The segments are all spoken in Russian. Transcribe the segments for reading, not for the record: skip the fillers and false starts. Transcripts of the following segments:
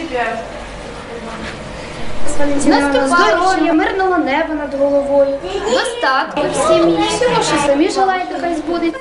тебе. Здоров'я, мирного неба над головою, достатку в сім'ї, всього, що самі желаєте, хай збудеться.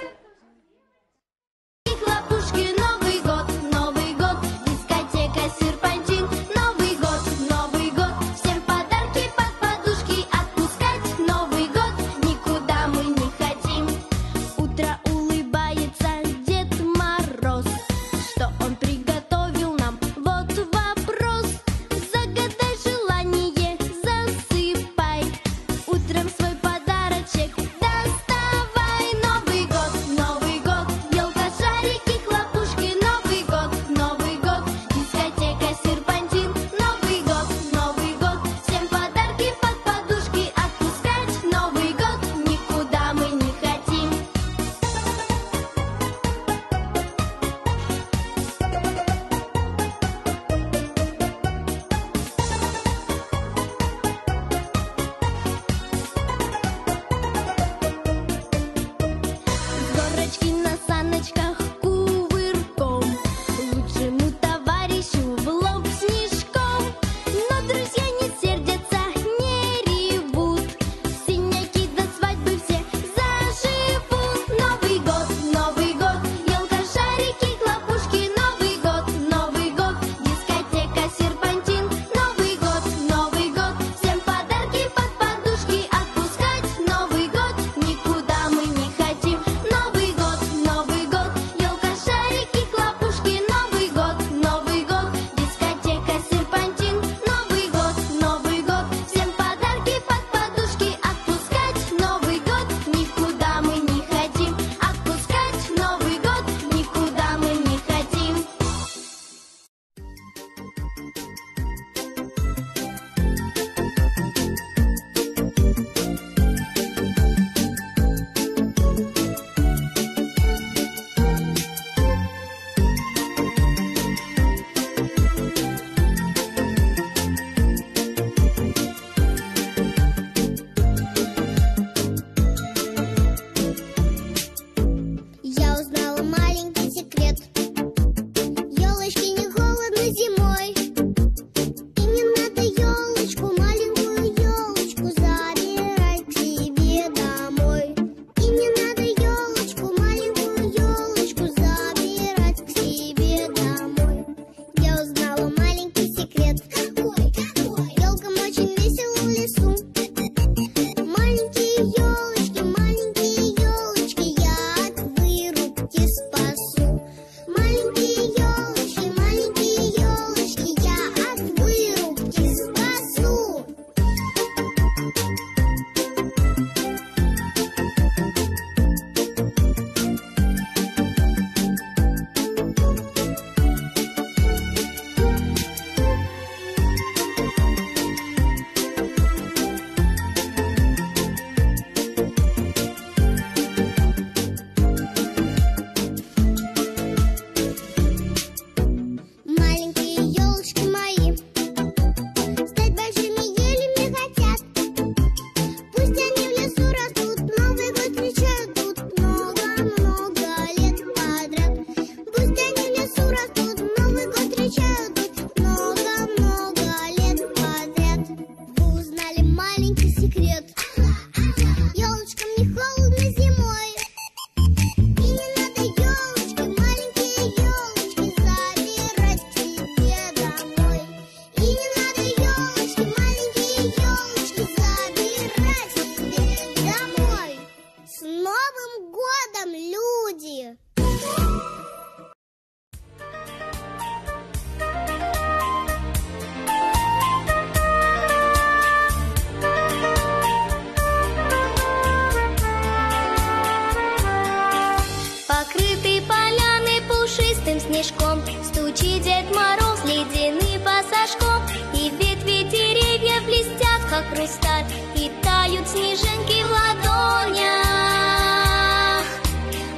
снежком, стучит Дед Мороз ледяным пассажком, и ветви деревьев блестят, как хрусталь, и тают снежинки в ладонях.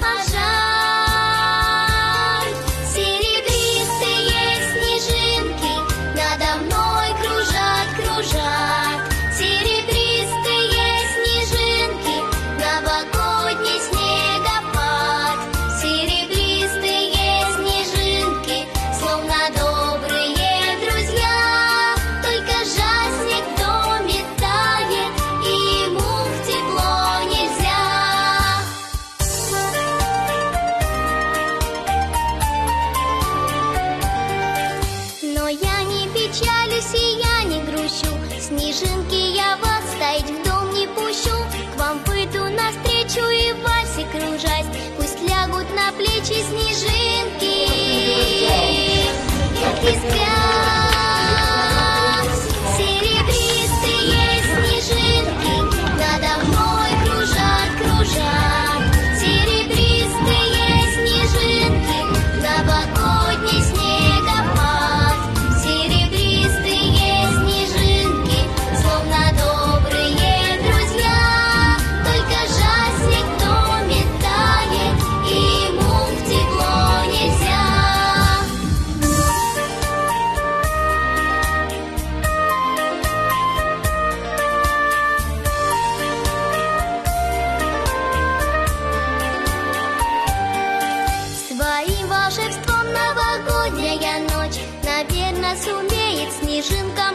А жаль, серебристые снежинки надо мной кружат, кружат. Серебристые снежинки, новогодний снегопад. Серебристые снежинки, словно добрые друзья. снежинки, я вас стоять в дом не пущу. К вам выйду навстречу и в вальсе кружась, пусть лягут на плечи снежинки и спят. Серебристые снежинки надо мной кружат, кружат. Серебристые снежинки, новогодний снегопад. Серебристые снежинки, словно добрые друзья. Только жаль, снег в доме тает, и ему в тепло нельзя. Своим волшебством новогодняя ночь, наверно, сумеет снежинка